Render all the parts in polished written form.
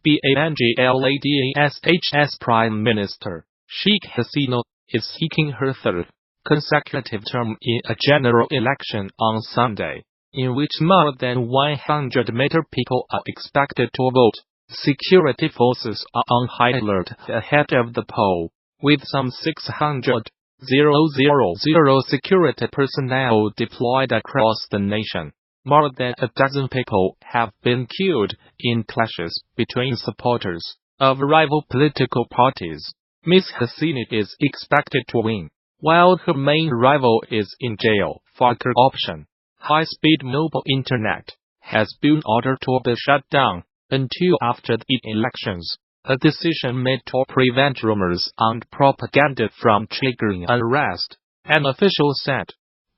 Bangladesh's Prime Minister, Sheikh Hasina, is seeking her third consecutive term in a general election on Sunday, in which more than 100 million people are expected to vote. Security forces are on high alert ahead of the poll, with some 600,000 security personnel deployed across the nation. More than a dozen people have been killed in clashes between supporters of rival political parties. Ms. Hasina is expected to win, while her main rival is in jail for corruption. High-speed mobile internet has been ordered to be shut down until after the elections, a decision made to prevent rumors and propaganda from triggering unrest. An official said,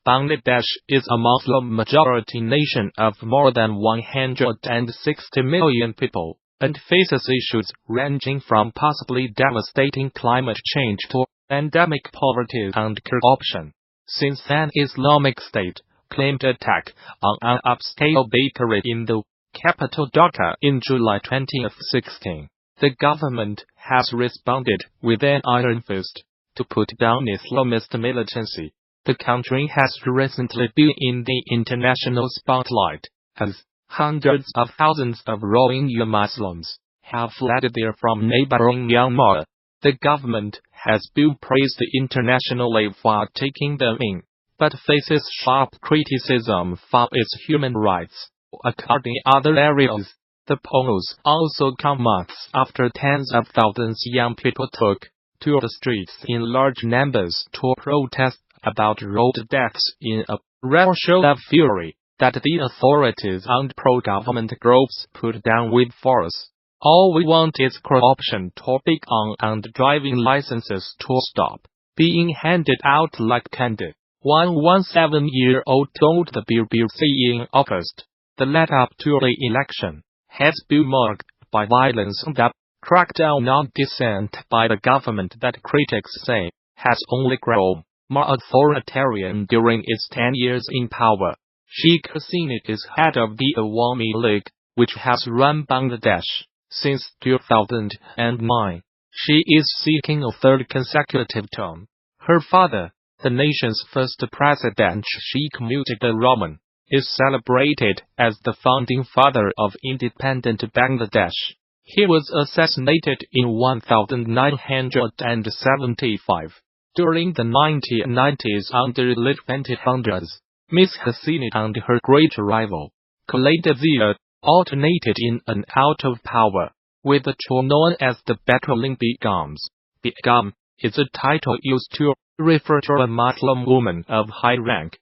Bangladesh is a Muslim-majority nation of more than 160 million people, and faces issues ranging from possibly devastating climate change to endemic poverty and corruption. Since an Islamic State-claimed attack on an upscale bakery in the capital Dhaka in July 2016, the government has responded with an iron fist to put down Islamist militancy. The country has recently been in the international spotlight, as hundreds of thousands of Rohingya Muslims have fled there from neighboring Myanmar. The government has been praised internationally for taking them in, but faces sharp criticism for its human rights. According to other areas, the polls also come months after tens of thousands of young people took to the streets in large numbers to protest about road deaths in a rare show of fury that the authorities and pro-government groups put down with force. All we want is corruption to be gone and driving licenses to stop being handed out like candy, one 17-year-old told the BBC in August. The lead-up to the election has been marked by violence and a crackdown on dissent by the government that critics say has only grown more authoritarian during its 10 years in power. Sheikh Hasina is head of the Awami League, which has run Bangladesh since 2009. She is seeking a third consecutive term. Her father, the nation's first president Sheikh Mujibur Rahman, is celebrated as the founding father of independent Bangladesh. He was assassinated in 1975. During the 1990s and early 2000s, Ms. Hasina and her great rival, Khaleda Zia, alternated in and out of power, with the tool known as the battling Begums. Begum is a title used to refer to a Muslim woman of high rank.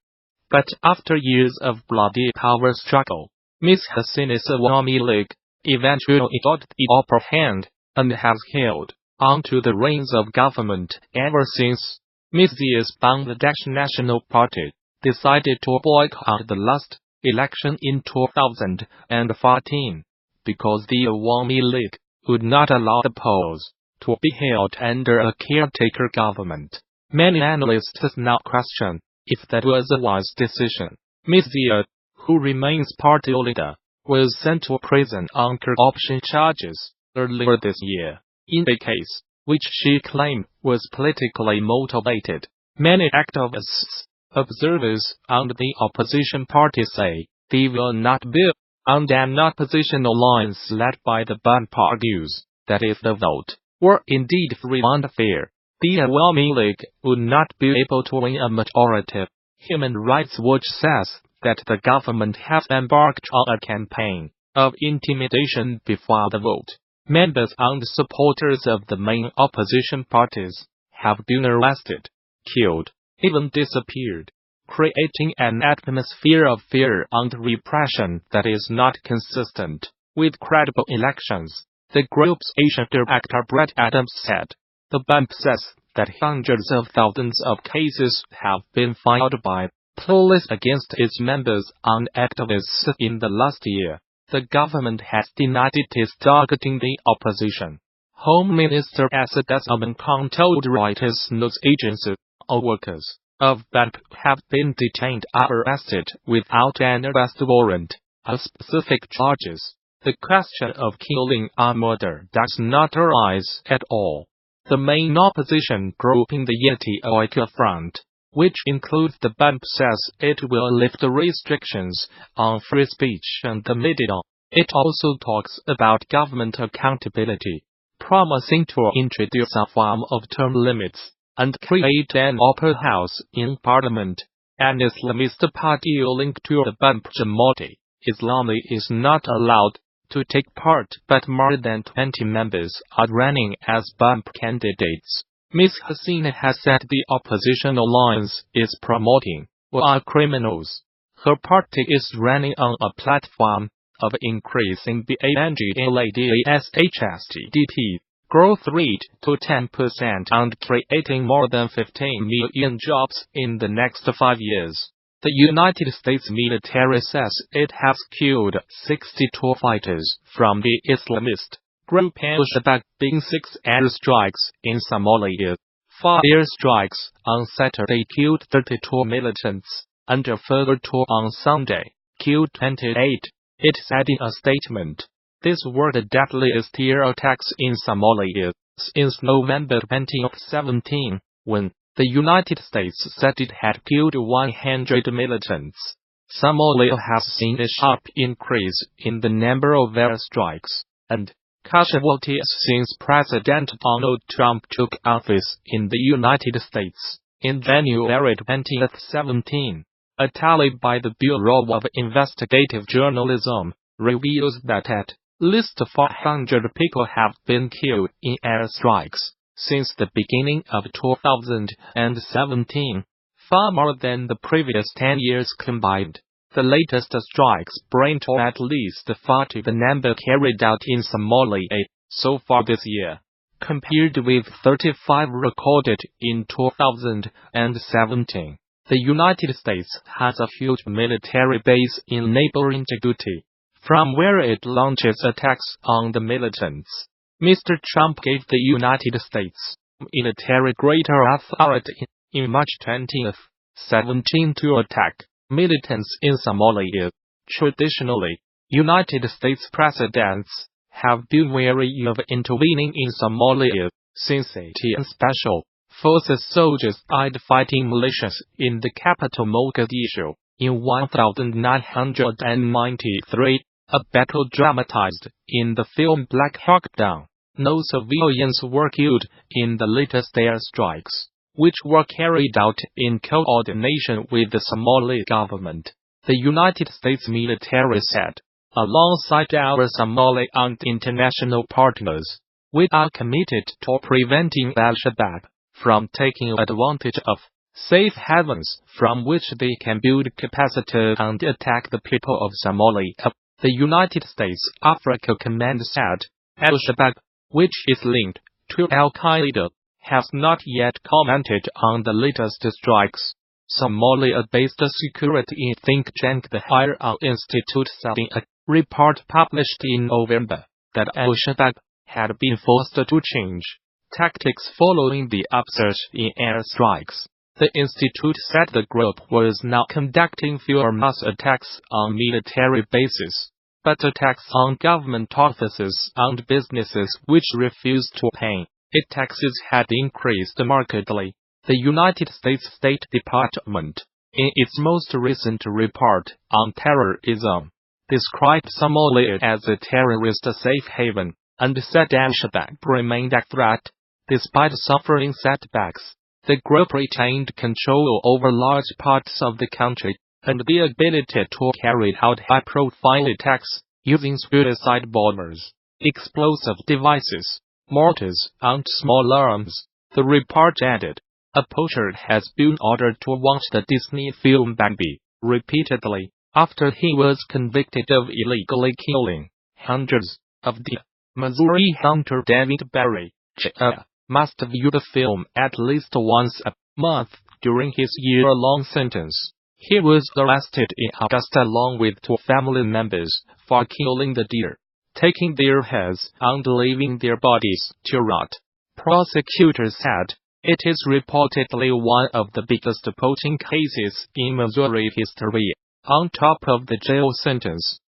But after years of bloody power struggle, Ms. Hasina's Awami League eventually got the upper hand, and has held onto the reins of government ever since. Ms. Zia's Bangladesh National Party decided to boycott the last election in 2014 because the Awami League would not allow the polls to be held under a caretaker government. Many analysts now question if that was a wise decision. Ms. Zia, who remains party leader, was sent to prison on corruption charges earlier this year, in a case which she claimed was politically motivated. Many activists, observers, and the opposition party say they will not be on an opposition alliance led by the BUN argues that if the vote were indeed free and fair, the Awami League would not be able to win a majority. Human Rights Watch says that the government has embarked on a campaign of intimidation before the vote. Members and supporters of the main opposition parties have been arrested, killed, even disappeared, creating an atmosphere of fear and repression that is not consistent with credible elections. The group's Asian director Brett Adams said, "The BUN says that hundreds of thousands of cases have been filed by police against its members and activists in the last year. The government has denied it is targeting the opposition." Home Minister Asaduzzaman Khan told Reuters news agency, "All workers of BUN have been detained or arrested without an arrest warrant or specific charges. the question of killing or murder does not arise at all. The main opposition group in the Jatiya Oikya Front, which includes the BUMP, says it will lift the restrictions on free speech and the media. It also talks about government accountability, promising to introduce a form of term limits and create an upper house in parliament. An Islamist party linked to the BUMP, Jamaat-e-Islami, is not allowed to take part, but more than 20 members are running as BUMP candidates. Ms. Hasina has said the opposition alliance is promoting war criminals. Her party is running on a platform of increasing the deadliest GDP growth rate to 10% and creating more than 15 million jobs in the next 5 years. The United States military says it has killed 62 fighters from the Islamist group al-Shabab in 6 airstrikes in Somalia. 4 airstrikes on Saturday killed 32 militants, and a further 2 on Sunday killed 28. It said in a statement, "These were the deadliest air attacks in Somalia since November 2017, when the United States said it had killed 100 militants." Somalia has seen a sharp increase in the number of airstrikes and casualties since President Donald Trump took office in the United States in January 2017. A tally by the Bureau of Investigative Journalism reveals that at least 400 people have been killed in airstrikes since the beginning of 2017, far more than the previous 10 years combined. The latest strikes bring to at least 40 the number carried out in Somalia so far this year, compared with 35 recorded in 2017. The United States has a huge military base in neighboring Djibouti, from where it launches attacks on the militants. Mr. Trump gave the United States military greater authority in March 2017 to attack militants in Somalia. Traditionally, United States presidents have been wary of intervening in Somalia since 18 special forces soldiers died fighting militias in the capital Mogadishu in 1993, a battle dramatized in the film Black Hawk Down. No civilians were killed in the latest airstrikes, which were carried out in coordination with the Somali government, the United States military said. Alongside our Somali and international partners, we are committed to preventing al-Shabab from taking advantage of safe havens from which they can build capacity and attack the people of Somalia. The United States Africa Command said al-Shabab, which is linked to al-Qaeda, has not yet commented on the latest strikes. Somalia-based security think tank the Higher Institute said in a report published in November that al-Shabab had been forced to change tactics following the upsurge in airstrikes. The institute said the group was now conducting fewer mass attacks on military bases, but attacks on government offices and businesses which refused to pay its taxes had increased markedly. The United States State Department, in its most recent report on terrorism, described Somalia as a terrorist safe haven and said al-Shabab remained a threat. Despite suffering setbacks, the group retained control over large parts of the country and the ability to carry out high-profile attacks using suicide bombers, explosive devices, mortars, and small arms. The report added, a poacher has been ordered to watch the Disney film Bambi repeatedly after he was convicted of illegally killing hundreds of deer. Missouri hunter David Barry, Jr., must view the film at least once a month during his year-long sentence. He was arrested in August along with 2 family members for killing the deer, taking their heads and leaving their bodies to rot. Prosecutors said it is reportedly one of the biggest poaching cases in Missouri history. On top of the jail sentence,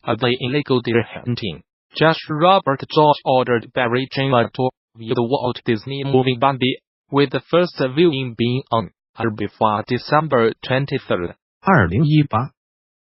of the illegal deer hunting. Judge Robert George ordered Barry Jima to view the Walt Disney movie Bambi, with the first viewing being on or before December 23, 2018.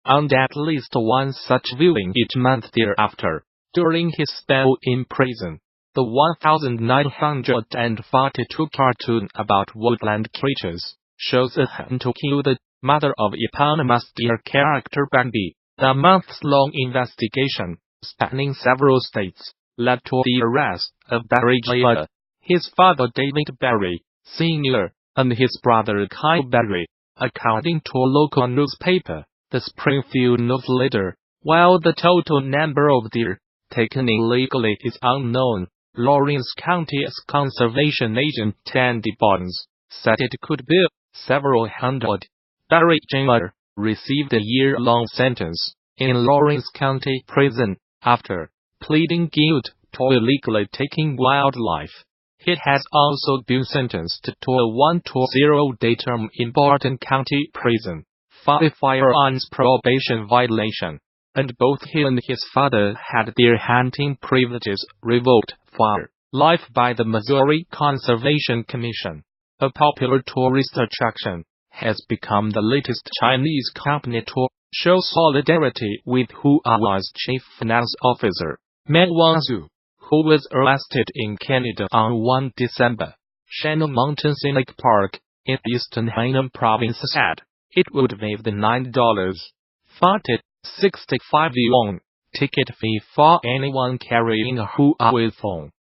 and at least one such viewing each month thereafter. During his spell in prison, the 1942 cartoon about woodland creatures shows a hunt to kill the mother of eponymous deer character Bambi. A months-long investigation, spanning several states, led to the arrest of Barry Jima, his father David Barry, Sr., and his brother Kyle Barry, according to a local newspaper, the Springfield News-Leader. While the total number of deer taken illegally is unknown, Lawrence County's conservation agent Tandy Barnes said it could be several hundred. Barry Jima received a year-long sentence in Lawrence County Prison after pleading guilty to illegally taking wildlife. He has also been sentenced to a 1-to-0-day term in Barton County Prison for a firearms prohibition violation, and both he and his father had their hunting privileges revoked for life by the Missouri Conservation Commission. A popular tourist attraction has become the latest Chinese company to show solidarity with Huawei's chief finance officer, Meng Wanzhou, who was arrested in Canada on 1 December. Shennong Mountain Scenic Park, in eastern Hainan province said it would waive the $9.65 ticket fee for anyone carrying a Huawei phone.